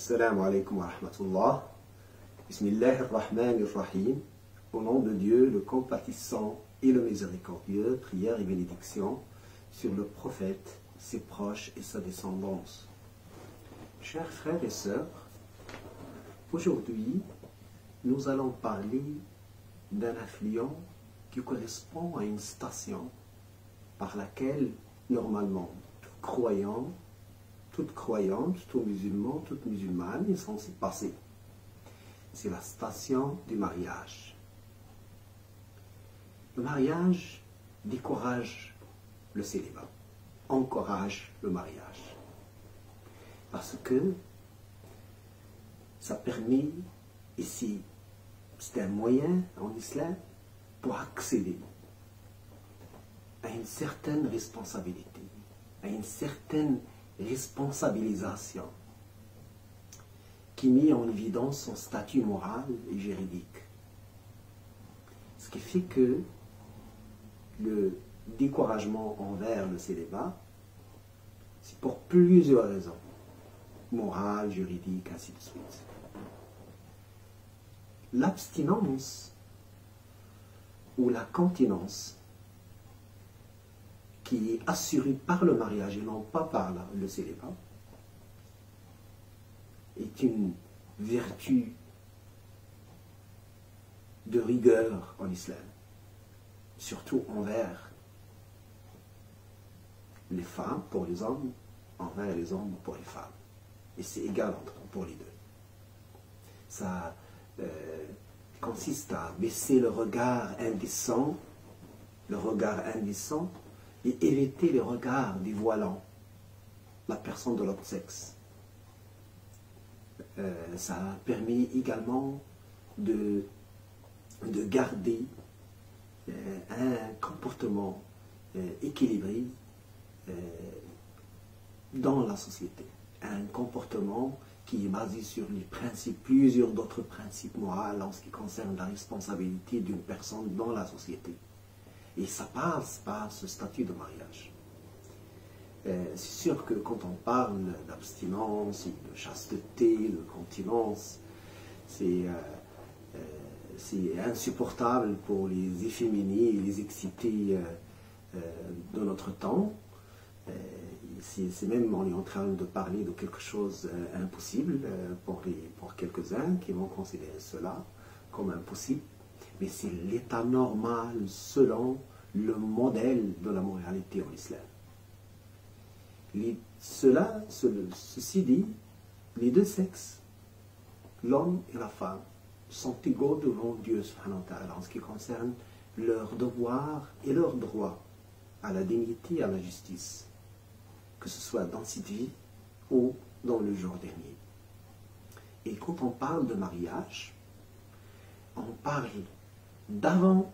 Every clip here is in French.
Assalamu alaikum wa rahmatullah. Bismillahirrahmanirrahim. Au nom de Dieu, le compatissant et le miséricordieux, prière et bénédiction sur le prophète, ses proches et sa descendance. Chers frères et sœurs, aujourd'hui, nous allons parler d'un affluent qui correspond à une station par laquelle, normalement, tout croyant, toute croyante, tout musulman, toute musulmane est censé passer. C'est la station du mariage. Le mariage décourage le célibat, encourage le mariage. Parce que ça permet, ici, c'est un moyen en islam pour accéder à une certaine responsabilité, à une certaine responsabilisation qui met en évidence son statut moral et juridique. Ce qui fait que le découragement envers le célibat, c'est pour plusieurs raisons, morales, juridiques, ainsi de suite. L'abstinence ou la continence qui est assurée par le mariage et non pas par le célibat est une vertu de rigueur en islam, surtout envers les femmes pour les hommes, envers les hommes pour les femmes. Et c'est égal pour les deux. Ça consiste à baisser le regard indécent et éviter les regards dévoilant la personne de l'autre sexe. Ça permet également de garder un comportement équilibré dans la société. Un comportement qui est basé sur les principes, plusieurs d'autres principes moraux en ce qui concerne la responsabilité d'une personne dans la société. Et ça passe par ce statut de mariage. C'est sûr que quand on parle d'abstinence, de chasteté, de continence, c'est insupportable pour les efféminés et les excités de notre temps. C'est même, on est en train de parler de quelque chose impossible pour quelques-uns qui vont considérer cela comme impossible. Mais c'est l'état normal selon le modèle de la moralité en islam. Ceci dit, les deux sexes, l'homme et la femme, sont égaux devant Dieu subhanahu wa ta'ala en ce qui concerne leurs devoirs et leurs droits à la dignité et à la justice, que ce soit dans cette vie ou dans le jour dernier. Et quand on parle de mariage, on parle d'avant,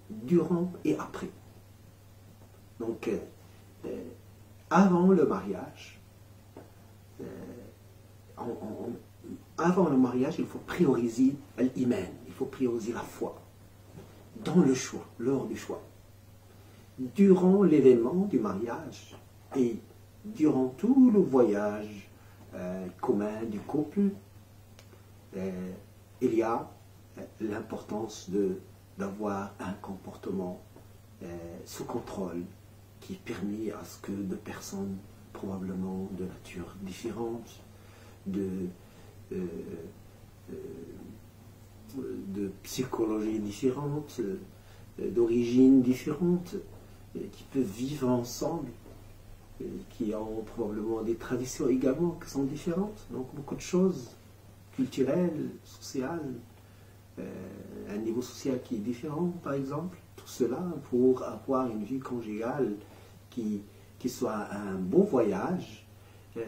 durant et après. Donc, avant le mariage, il faut prioriser l'iman, il faut prioriser la foi, dans le choix, lors du choix. Durant l'événement du mariage et durant tout le voyage commun du couple, il y a l'importance d'avoir un comportement sous contrôle qui permet à ce que deux personnes probablement de nature différente, de psychologie différente, d'origine différente, qui peuvent vivre ensemble, qui ont probablement des traditions également qui sont différentes, donc beaucoup de choses culturelles, sociales, un niveau social qui est différent par exemple, tout cela pour avoir une vie conjugale qui soit un bon voyage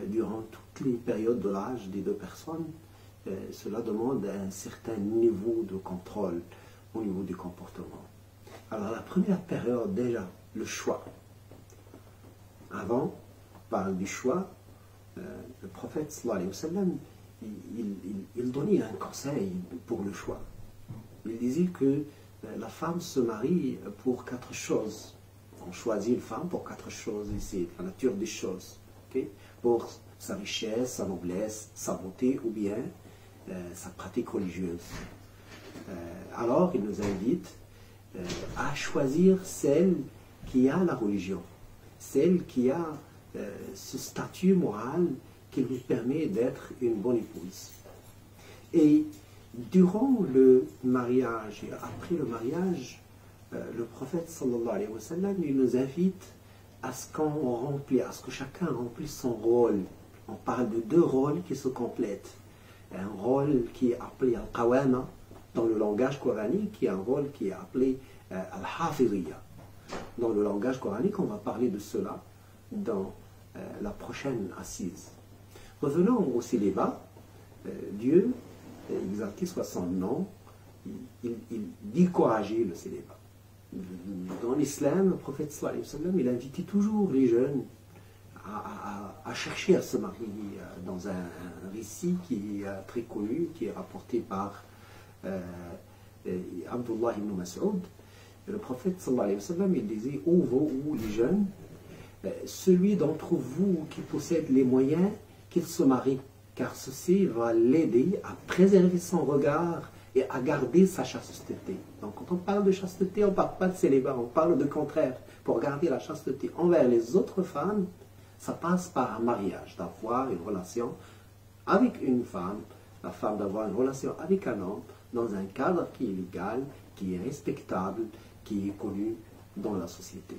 durant toutes les périodes de l'âge des deux personnes. Cela demande un certain niveau de contrôle au niveau du comportement. Alors la première période déjà, le choix. Avant, on parle du choix, le prophète sallallahu alayhi wa sallam, il donnait un conseil pour le choix. Il disait que la femme se marie pour 4 choses. On choisit une femme pour 4 choses, et c'est la nature des choses. Okay? Pour sa richesse, sa noblesse, sa beauté ou bien sa pratique religieuse. Alors il nous invite à choisir celle qui a la religion, celle qui a ce statut moral qui lui permet d'être une bonne épouse. Et durant le mariage et après le mariage, le prophète sallallahu alayhi wa sallam, il nous invite à ce qu'on remplisse, à ce que chacun remplisse son rôle. On parle de deux rôles qui se complètent. Un rôle qui est appelé al-qawama dans le langage coranique et un rôle qui est appelé al-hafidhiya. Dans le langage coranique, on va parler de cela dans la prochaine assise. Revenons au célibat. Dieu, exalté soit son nom, il décourageait le célibat. Dans l'islam, le prophète sallallahu alayhi wa sallam, il invitait toujours les jeunes à chercher à se marier. Dans un récit qui est très connu, qui est rapporté par Abdullah ibn Mas'ud, le prophète sallallahu alayhi wa sallam, il disait: ô vous, les jeunes, celui d'entre vous qui possède les moyens, qu'il se marie, car ceci va l'aider à préserver son regard et à garder sa chasteté. Donc quand on parle de chasteté, on ne parle pas de célibat, on parle de contraire. Pour garder la chasteté envers les autres femmes, ça passe par un mariage, d'avoir une relation avec une femme, la femme d'avoir une relation avec un homme, dans un cadre qui est légal, qui est respectable, qui est connu dans la société.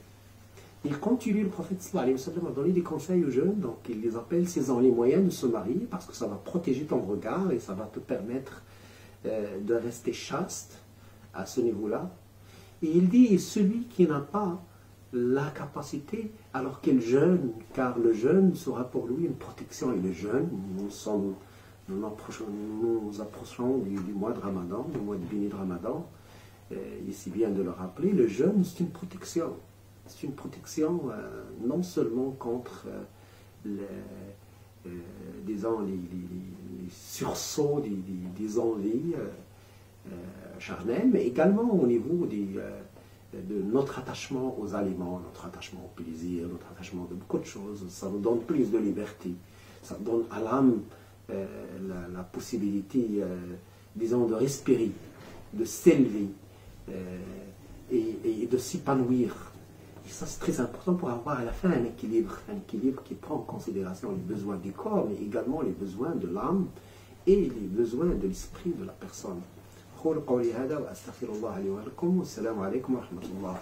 Il continue, le prophète sallallahu alayhi wa sallam, à donner des conseils aux jeunes, donc il les appelle: saisis les moyens de se marier, parce que ça va protéger ton regard et ça va te permettre de rester chaste à ce niveau-là. Et il dit: et celui qui n'a pas la capacité, alors qu'il jeûne, car le jeûne sera pour lui une protection. Et le jeûne, nous approchons du mois de Ramadan, du mois de béni de Ramadan. Ici bien de le rappeler, le jeûne, c'est une protection. C'est une protection non seulement contre disons, les sursauts des envies charnelles, mais également au niveau de notre attachement aux aliments, notre attachement au plaisir, notre attachement de beaucoup de choses. Ça nous donne plus de liberté. Ça donne à l'âme la possibilité, disons, de respirer, de s'élever et de s'épanouir. Et ça, c'est très important pour avoir à la fin un équilibre qui prend en considération les besoins du corps, mais également les besoins de l'âme et les besoins de l'esprit de la personne. قولوا قولي هذا وأستغفر الله لي ولكم والسلام عليكم ورحمة الله.